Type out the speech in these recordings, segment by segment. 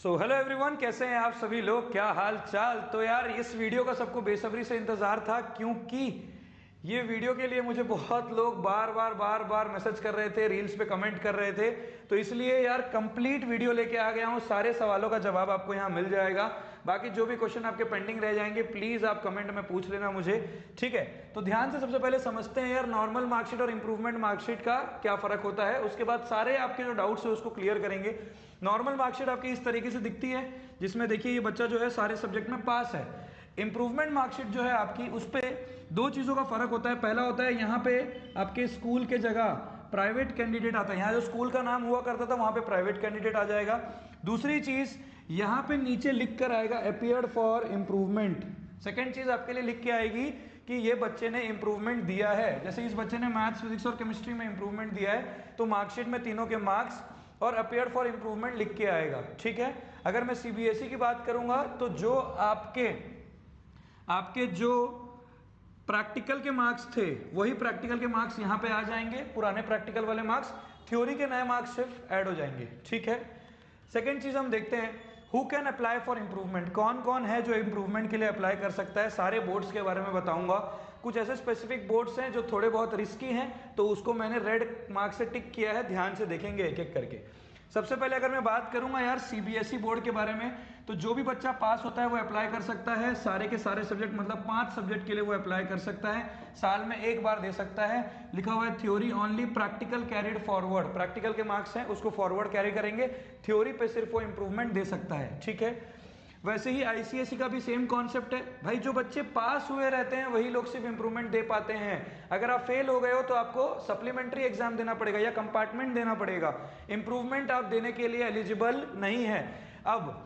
Hello everyone, कैसे हैं आप सभी लोग, क्या हाल चाल। तो यार इस वीडियो का सबको बेसब्री से इंतजार था, क्योंकि ये वीडियो के लिए मुझे बहुत लोग बार बार मैसेज कर रहे थे, रील्स पे कमेंट कर रहे थे। तो इसलिए यार कंप्लीट वीडियो लेके आ गया हूँ। सारे सवालों का जवाब आपको यहाँ मिल जाएगा। बाकी जो भी क्वेश्चन आपके पेंडिंग रह जाएंगे प्लीज आप कमेंट में पूछ लेना मुझे, ठीक है। तो ध्यान से सबसे पहले समझते हैं यार नॉर्मल मार्कशीट और इंप्रूवमेंट मार्कशीट का क्या फर्क होता है। उसके बाद सारे आपके जो डाउट्स है उसको क्लियर करेंगे। नॉर्मल मार्कशीट आपकी इस तरीके से दिखती है, जिसमें देखिए ये बच्चा जो है सारे सब्जेक्ट में पास है। इंप्रूवमेंट मार्कशीट जो है आपकी, उस पर दो चीज़ों का फर्क होता है। पहला होता है यहाँ पे आपके स्कूल के जगह प्राइवेट कैंडिडेट आता है। यहाँ जो स्कूल का नाम हुआ करता था वहाँ पे प्राइवेट कैंडिडेट आ जाएगा। दूसरी चीज़ यहाँ पे नीचे लिख कर आएगा अपीयर्ड फॉर इंप्रूवमेंट। सेकेंड चीज़ आपके लिए लिख के आएगी कि ये बच्चे ने इंप्रूवमेंट दिया है। जैसे इस बच्चे ने मैथ्स, फिजिक्स और केमिस्ट्री में इंप्रूवमेंट दिया है तो मार्कशीट में तीनों के मार्क्स और अपीयर फॉर इंप्रूवमेंट लिख के आएगा, ठीक है। अगर मैं सीबीएसई की बात करूंगा तो जो आपके जो प्रैक्टिकल के मार्क्स थे वही प्रैक्टिकल के मार्क्स यहां पे आ जाएंगे, पुराने प्रैक्टिकल वाले मार्क्स। थ्योरी के नए मार्क्स सिर्फ ऐड हो जाएंगे, ठीक है। सेकेंड चीज हम देखते हैं, who can apply for improvement. कौन कौन है जो इंप्रूवमेंट के लिए अप्लाई कर सकता है। सारे बोर्ड्स के बारे में बताऊंगा। कुछ ऐसे स्पेसिफिक बोर्ड्स हैं जो थोड़े बहुत रिस्की हैं, तो उसको मैंने रेड मार्क से टिक किया है। ध्यान से देखेंगे एक एक करके। सबसे पहले अगर मैं बात करूंगा यार सीबीएसई बोर्ड के बारे में, तो जो भी बच्चा पास होता है वो अप्लाई कर सकता है। सारे के सारे सब्जेक्ट, मतलब 5 सब्जेक्ट के लिए वो अप्लाई कर सकता है। साल में एक बार दे सकता है। लिखा हुआ है theory only, practical carried forward. Practical के मार्क्स हैं उसको फॉरवर्ड कैरी करेंगे, थ्योरी पे सिर्फ वो इंप्रूवमेंट दे सकता है, ठीक है। वैसे ही आईसीएसई का भी सेम कॉन्सेप्ट है भाई। जो बच्चे पास हुए रहते हैं वही लोग सिर्फ इंप्रूवमेंट दे पाते हैं। अगर आप फेल हो गए हो तो आपको सप्लीमेंट्री एग्जाम देना पड़ेगा या कंपार्टमेंट देना पड़ेगा। इंप्रूवमेंट आप देने के लिए एलिजिबल नहीं है। अब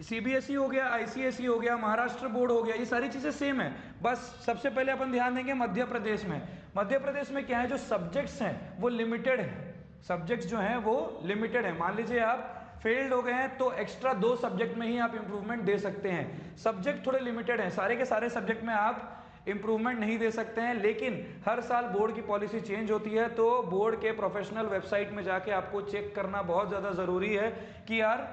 सीबीएसई हो गया, आईसीएसई हो गया, महाराष्ट्र बोर्ड हो गया, ये सारी चीजें सेम है। बस सबसे पहले अपन ध्यान देंगे मध्य प्रदेश में। मध्य प्रदेश में क्या है, जो सब्जेक्ट्स हैं वो लिमिटेड है। सब्जेक्ट्स जो हैं वो लिमिटेड है। मान लीजिए आप फेल्ड हो गए हैं तो एक्स्ट्रा 2 सब्जेक्ट में ही आप इंप्रूवमेंट दे सकते हैं। सब्जेक्ट थोड़े लिमिटेड हैं, सारे के सारे सब्जेक्ट में आप इंप्रूवमेंट नहीं दे सकते हैं। लेकिन हर साल बोर्ड की पॉलिसी चेंज होती है, तो बोर्ड के प्रोफेशनल वेबसाइट में जाके आपको चेक करना बहुत ज़्यादा ज़रूरी है कि यार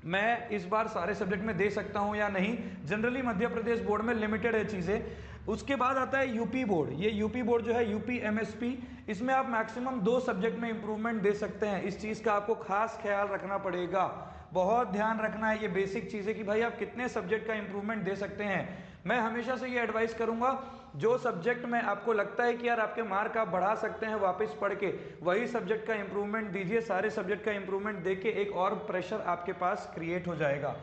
मैं इस बार सारे सब्जेक्ट में दे सकता हूं या नहीं। जनरली मध्य प्रदेश बोर्ड में लिमिटेड है चीज़ें। उसके बाद आता है यूपी बोर्ड। ये यूपी बोर्ड जो है यूपी एमएसपी, इसमें आप मैक्सिमम 2 सब्जेक्ट में इंप्रूवमेंट दे सकते हैं। इस चीज़ का आपको खास ख्याल रखना पड़ेगा, बहुत ध्यान रखना है। ये बेसिक चीज़ है कि भाई आप कितने सब्जेक्ट का इंप्रूवमेंट दे सकते हैं। मैं हमेशा से ये एडवाइस करूंगा, जो सब्जेक्ट में आपको लगता है कि यार आपके मार्क आप बढ़ा सकते हैं वापस पढ़ के, वही सब्जेक्ट का इंप्रूवमेंट दीजिए। सारे सब्जेक्ट का इंप्रूवमेंट देके एक और प्रेशर आपके पास क्रिएट हो जाएगा।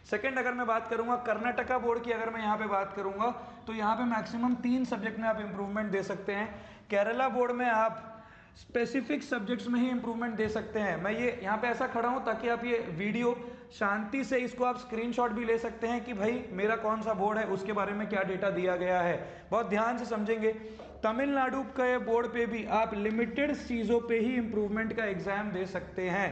सेकंड, अगर मैं बात करूंगा कर्नाटका बोर्ड की, अगर मैं यहाँ पे बात करूंगा तो यहाँ पे मैक्सिमम 3 सब्जेक्ट में आप इंप्रूवमेंट दे सकते हैं। केरला बोर्ड में आप स्पेसिफिक सब्जेक्ट्स में ही इंप्रूवमेंट दे सकते हैं। मैं ये यहाँ पे ऐसा खड़ा हूं ताकि आप ये वीडियो शांति से इसको आप स्क्रीनशॉट भी ले सकते हैं कि भाई मेरा कौन सा बोर्ड है, उसके बारे में क्या डेटा दिया गया है। बहुत ध्यान से समझेंगे। तमिलनाडु के बोर्ड पे भी आप लिमिटेड चीजों पे ही इंप्रूवमेंट का एग्जाम दे सकते हैं।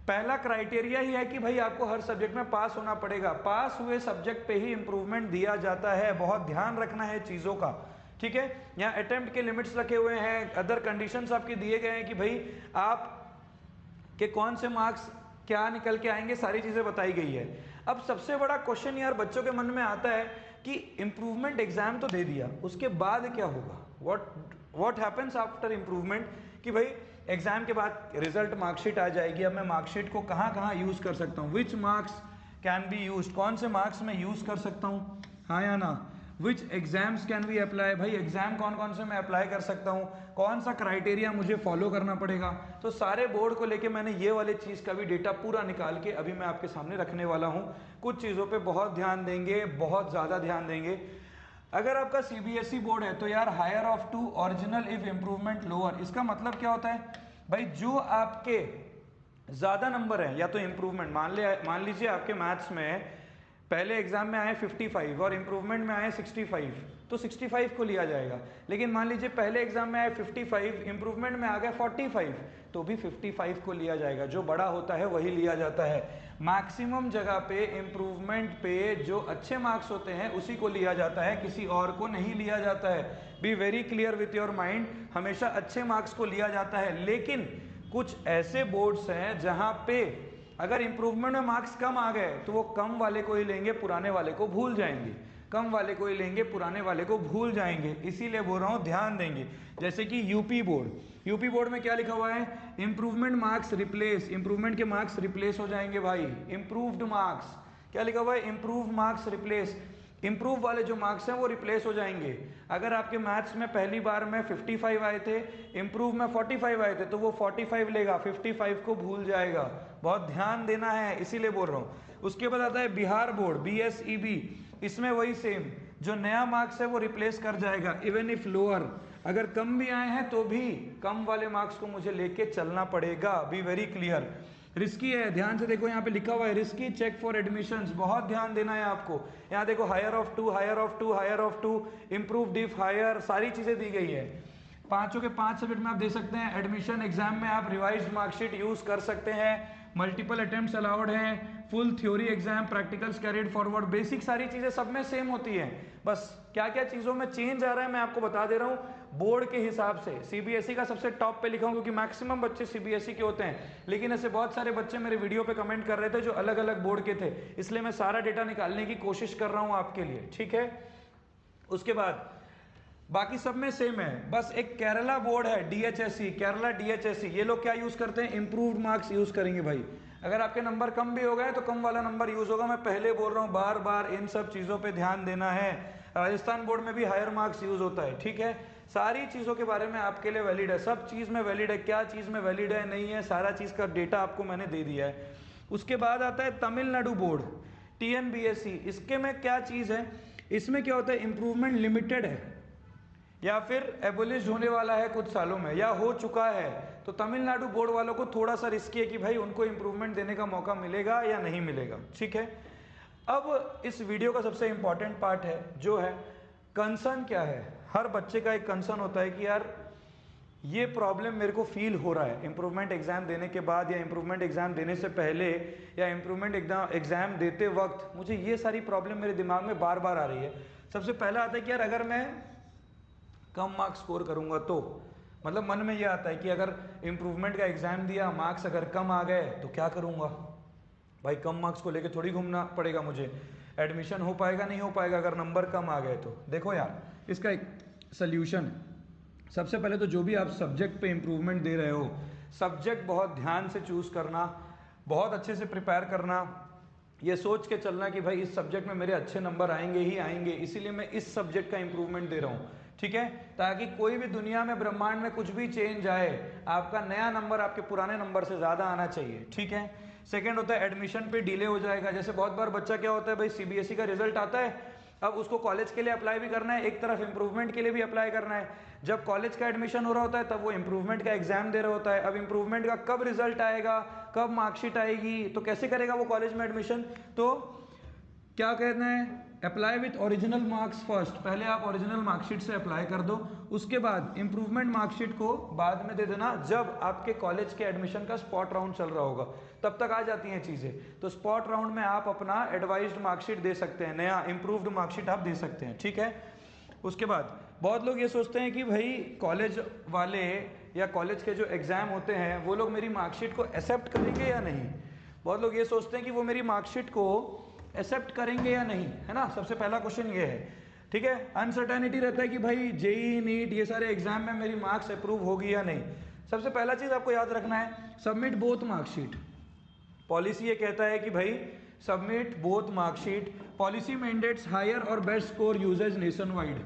पहला क्राइटेरिया ही है कि भाई आपको हर सब्जेक्ट में पास होना पड़ेगा। पास हुए सब्जेक्ट पे ही इंप्रूवमेंट दिया जाता है। बहुत ध्यान रखना है चीजों का, ठीक है। यहाँ अटेम्प्ट के लिमिट्स रखे हुए हैं, अदर कंडीशंस आपके दिए गए हैं कि भाई आप के कौन से मार्क्स क्या निकल के आएंगे, सारी चीजें बताई गई है। अब सबसे बड़ा क्वेश्चन यार बच्चों के मन में आता है कि इंप्रूवमेंट एग्जाम तो दे दिया, उसके बाद क्या होगा, व्हाट हैपेंस आफ्टर इंप्रूवमेंट। कि भाई एग्जाम के बाद रिजल्ट मार्कशीट आ जाएगी, अब मैं मार्कशीट को कहाँ कहाँ यूज कर सकता हूँ, विच मार्क्स कैन बी यूज, कौन से मार्क्स में यूज कर सकता हूँ, हाँ या ना। विच एग्जाम्स कैन बी अप्लाई, भाई एग्जाम कौन कौन से मैं अप्लाई कर सकता हूँ, कौन सा क्राइटेरिया मुझे फॉलो करना पड़ेगा। तो सारे बोर्ड को लेके मैंने ये वाले चीज़ का भी डेटा पूरा निकाल के अभी मैं आपके सामने रखने वाला हूँ। कुछ चीज़ों पे बहुत ध्यान देंगे, बहुत ज़्यादा ध्यान देंगे। अगर आपका सीबीएसई बोर्ड है तो यार higher of 2 original if improvement lower, इसका मतलब क्या होता है भाई, जो आपके ज़्यादा नंबर हैं या तो इंप्रूवमेंट, मान लीजिए आपके मैथ्स में पहले एग्जाम में आए 55 और इंप्रूवमेंट में आए 65, तो 65 को लिया जाएगा। लेकिन मान लीजिए पहले एग्जाम में आए 55, इंप्रूवमेंट में आ गया 45, तो भी 55 को लिया जाएगा। जो बड़ा होता है वही लिया जाता है। मैक्सिमम जगह पे इंप्रूवमेंट पे जो अच्छे मार्क्स होते हैं उसी को लिया जाता है, किसी और को नहीं लिया जाता है। Be very clear with your mind, हमेशा अच्छे मार्क्स को लिया जाता है। लेकिन कुछ ऐसे बोर्ड्स हैं जहां पे अगर इम्प्रूवमेंट में मार्क्स कम आ गए तो वो कम वाले को ही लेंगे, पुराने वाले को भूल जाएंगे, कम वाले को ही लेंगे, पुराने वाले को भूल जाएंगे। इसीलिए बोल रहा हूँ ध्यान देंगे। जैसे कि यूपी बोर्ड में क्या लिखा हुआ है, इम्प्रूवमेंट मार्क्स रिप्लेस, इम्प्रूवमेंट के मार्क्स रिप्लेस हो जाएंगे भाई, इम्प्रूव्ड मार्क्स, क्या लिखा हुआ है, इम्प्रूव मार्क्स रिप्लेस, इम्प्रूव वाले जो मार्क्स हैं वो रिप्लेस हो जाएंगे। अगर आपके मैथ्स में पहली बार में 55 आए थे, इम्प्रूव में 45 आए थे, तो वो 45 लेगा, 55 को भूल जाएगा। बहुत ध्यान देना है, इसीलिए बोल रहा हूँ। उसके बाद आता है बिहार बोर्ड BSEB, इसमें वही सेम, जो नया मार्क्स है वो रिप्लेस कर जाएगा। इवन इफ लोअर, अगर कम भी आए हैं तो भी कम वाले मार्क्स को मुझे लेके चलना पड़ेगा। Be very clear. रिस्की है, ध्यान से देखो, यहाँ पे लिखा हुआ है रिस्की, चेक फॉर एडमिशंस, बहुत ध्यान देना है आपको। यहाँ देखो higher of 2, higher of 2, higher of 2, improved if higher, सारी चीजें दी गई है। पांचों के 5 सब्जेक्ट में आप दे सकते हैं। एडमिशन एग्जाम में आप रिवाइज्ड मार्कशीट यूज कर सकते हैं, मल्टीपल अटेम्प्ट्स अलाउड हैं, full theory exam, practicals carried forward, basic सारी चीजें सब में सेम होती हैं। बस क्या क्या चीजों में चेंज आ रहा है मैं आपको बता दे रहा हूं बोर्ड के हिसाब से। सीबीएसई का सबसे टॉप पे लिखा हूं क्योंकि मैक्सिमम बच्चे सीबीएसई के होते हैं, लेकिन ऐसे बहुत सारे बच्चे मेरे वीडियो पे कमेंट कर रहे थे जो अलग अलग बोर्ड के थे, इसलिए मैं सारा डेटा निकालने की कोशिश कर रहा हूं आपके लिए, ठीक है। उसके बाद बाकी सब में सेम है, बस एक केरला बोर्ड है DHSE, केरला DHSE, ये लोग क्या यूज करते हैं, इंप्रूव्ड मार्क्स यूज करेंगे भाई। अगर आपके नंबर कम भी हो गए तो कम वाला नंबर यूज होगा। मैं पहले बोल रहा हूँ बार बार, इन सब चीजों पे ध्यान देना है। राजस्थान बोर्ड में भी हायर मार्क्स यूज होता है, ठीक है। सारी चीजों के बारे में आपके लिए वैलिड है, सब चीज में वैलिड है, क्या चीज में वैलिड है नहीं है, सारा चीज का डेटा आपको मैंने दे दिया है। उसके बाद आता है तमिलनाडु बोर्ड TNBSE, इसके में क्या चीज है, इसमें क्या होता है, इंप्रूवमेंट लिमिटेड है या फिर एबोलिश होने वाला है कुछ सालों में या हो चुका है, तो तमिलनाडु बोर्ड वालों को थोड़ा सा रिस्की है कि भाई उनको इंप्रूवमेंट देने का मौका मिलेगा या नहीं मिलेगा, ठीक है। अब इस वीडियो का सबसे इंपॉर्टेंट पार्ट है जो है कंसर्न क्या है। हर बच्चे का एक कंसर्न होता है कि यार ये प्रॉब्लम मेरे को फील हो रहा है इंप्रूवमेंट एग्जाम देने के बाद या इंप्रूवमेंट एग्जाम देने से पहले या इंप्रूवमेंट एग्जाम देते वक्त मुझे ये सारी प्रॉब्लम मेरे दिमाग में बार बार आ रही है। सबसे पहला आता है कि यार अगर मैं कम मार्क्स स्कोर करूंगा तो, मतलब मन में ये आता है कि अगर इंप्रूवमेंट का एग्जाम दिया, मार्क्स अगर कम आ गए तो क्या करूंगा भाई, कम मार्क्स को लेके थोड़ी घूमना पड़ेगा मुझे, एडमिशन हो पाएगा नहीं हो पाएगा अगर नंबर कम आ गए तो। देखो यार इसका एक सल्यूशन, सबसे पहले तो जो भी आप सब्जेक्ट पे इंप्रूवमेंट दे रहे हो, सब्जेक्ट बहुत ध्यान से चूज करना, बहुत अच्छे से प्रिपेयर करना, ये सोच के चलना कि भाई इस सब्जेक्ट में मेरे अच्छे नंबर आएंगे ही आएंगे, इसीलिए मैं इस सब्जेक्ट का इंप्रूवमेंट दे रहा हूँ, ठीक है। ताकि कोई भी दुनिया में ब्रह्मांड में कुछ भी चेंज आए, आपका नया नंबर आपके पुराने नंबर से ज्यादा आना चाहिए, ठीक है। सेकंड होता है एडमिशन पे डिले हो जाएगा। जैसे बहुत बार बच्चा क्या होता है भाई, सीबीएसई का रिजल्ट आता है, अब उसको कॉलेज के लिए अप्लाई भी करना है, एक तरफ इंप्रूवमेंट के लिए भी अप्लाई करना है। जब कॉलेज का एडमिशन हो रहा होता है तब वो इंप्रूवमेंट का एग्जाम दे रहा होता है। अब इंप्रूवमेंट का कब रिजल्ट आएगा, कब मार्कशीट आएगी, तो कैसे करेगा वो कॉलेज में एडमिशन। तो क्या कहना है, apply with original marks first, पहले आप ओरिजिनल मार्कशीट से अप्लाई कर दो, उसके बाद इंप्रूवमेंट मार्कशीट को बाद में दे देना जब आपके कॉलेज के एडमिशन का स्पॉट राउंड चल रहा होगा, तब तक आ जाती हैं चीजें। तो स्पॉट राउंड में आप अपना एडवाइज्ड मार्कशीट दे सकते हैं, नया इंप्रूव्ड मार्कशीट आप दे सकते हैं, ठीक है। उसके बाद बहुत लोग ये सोचते हैं कि भाई कॉलेज वाले या कॉलेज के जो एग्जाम होते हैं वो लोग मेरी मार्कशीट को एक्सेप्ट करेंगे या नहीं। बहुत लोग ये सोचते हैं कि वो मेरी मार्कशीट को एक्सेप्ट करेंगे या नहीं, है ना। सबसे पहला क्वेश्चन ये है, ठीक है। अनसर्टेनिटी रहता है कि भाई जेई नीट ये सारे एग्जाम में मेरी मार्क्स अप्रूव होगी या नहीं। सबसे पहला चीज आपको याद रखना है, सबमिट बोथ मार्कशीट। पॉलिसी ये कहता है कि भाई submit both marksheet. Policy mandates higher और best score usage nationwide.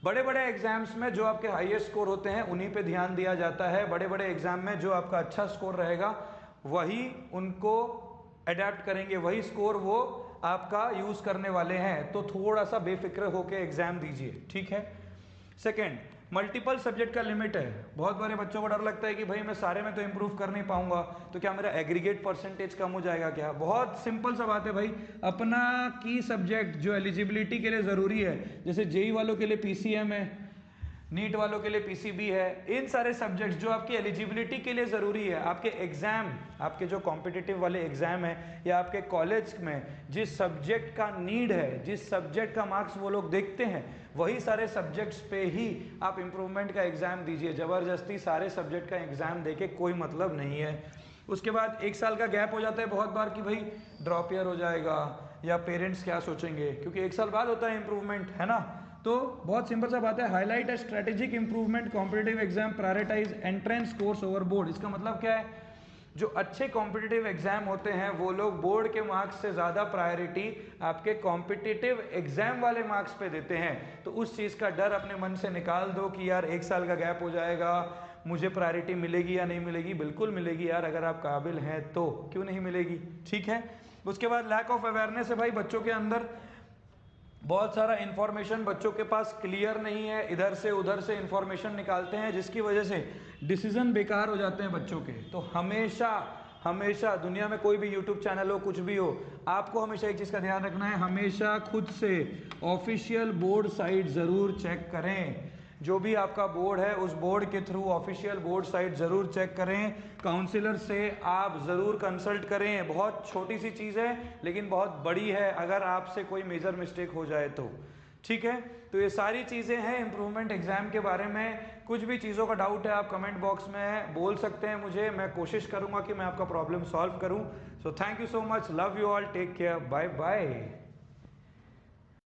बड़े बड़े एग्जाम्स में जो आपके हाईएस्ट स्कोर होते हैं उन्हीं पे ध्यान दिया जाता है। बड़े बड़े एग्जाम में जो आपका अच्छा स्कोर रहेगा वही उनको अडेप्ट करेंगे, वही स्कोर वो आपका यूज करने वाले हैं। तो थोड़ा सा बेफिक्र होकर एग्जाम दीजिए, ठीक है। सेकेंड, मल्टीपल सब्जेक्ट का लिमिट है। बहुत बड़े बच्चों को डर लगता है कि भाई मैं सारे में तो इंप्रूव कर नहीं पाऊंगा, तो क्या मेरा एग्रीगेट परसेंटेज कम हो जाएगा क्या। बहुत सिंपल सा बात है भाई, अपना की सब्जेक्ट जो एलिजिबिलिटी के लिए जरूरी है, जैसे जेई वालों के लिए पीसीएम है, नीट वालों के लिए पीसीबी है, इन सारे सब्जेक्ट्स जो आपकी एलिजिबिलिटी के लिए जरूरी है, आपके एग्जाम, आपके जो कॉम्पिटिटिव वाले एग्जाम है या आपके कॉलेज में जिस सब्जेक्ट का नीड है, जिस सब्जेक्ट का मार्क्स वो लोग देखते हैं, वही सारे सब्जेक्ट्स पे ही आप इंप्रूवमेंट का एग्जाम दीजिए। जबरदस्ती सारे सब्जेक्ट का एग्जाम देके कोई मतलब नहीं है। उसके बाद 1 साल का गैप हो जाता है बहुत बार कि भाई ड्रॉप ईयर हो जाएगा या पेरेंट्स क्या सोचेंगे, क्योंकि 1 साल बाद होता है इंप्रूवमेंट, है ना। तो बहुत सिंपल सा बात है, highlight a strategic improvement competitive exam, prioritize entrance course over board. इसका मतलब क्या है, जो अच्छे कॉम्पिटिटिव एग्जाम होते हैं वो लोग बोर्ड के मार्क्स से ज़्यादा प्रायोरिटी आपके कॉम्पिटिटिव एग्जाम वाले मार्क्स पे देते हैं। तो उस चीज़ का डर अपने मन से निकाल दो कि यार 1 साल का गैप हो जाएगा, मुझे प्रायोरिटी मिलेगी या नहीं मिलेगी। बिल्कुल मिलेगी यार, अगर आप काबिल हैं तो, क्यों नहीं मिलेगी, ठीक है। उसके बाद लैक ऑफ अवेयरनेस है भाई, बच्चों के अंदर बहुत सारा इंफॉर्मेशन बच्चों के पास क्लियर नहीं है, इधर से उधर से इंफॉर्मेशन निकालते हैं जिसकी वजह से डिसीजन बेकार हो जाते हैं बच्चों के। तो हमेशा हमेशा दुनिया में कोई भी यूट्यूब चैनल हो, कुछ भी हो, आपको हमेशा एक चीज़ का ध्यान रखना है, हमेशा खुद से ऑफिशियल बोर्ड साइट ज़रूर चेक करें। जो भी आपका बोर्ड है उस बोर्ड के थ्रू ऑफिशियल बोर्ड साइट ज़रूर चेक करें। काउंसलर से आप ज़रूर कंसल्ट करें। बहुत छोटी सी चीज़ है लेकिन बहुत बड़ी है अगर आपसे कोई मेजर मिस्टेक हो जाए तो, ठीक है। तो ये सारी चीज़ें हैं इम्प्रूवमेंट एग्जाम के बारे में। कुछ भी चीज़ों का डाउट है आप कमेंट बॉक्स में बोल सकते हैं मुझे, मैं कोशिश करूँगा कि मैं आपका प्रॉब्लम सॉल्व करूँ। So thank you so much, love you all, take care, bye bye.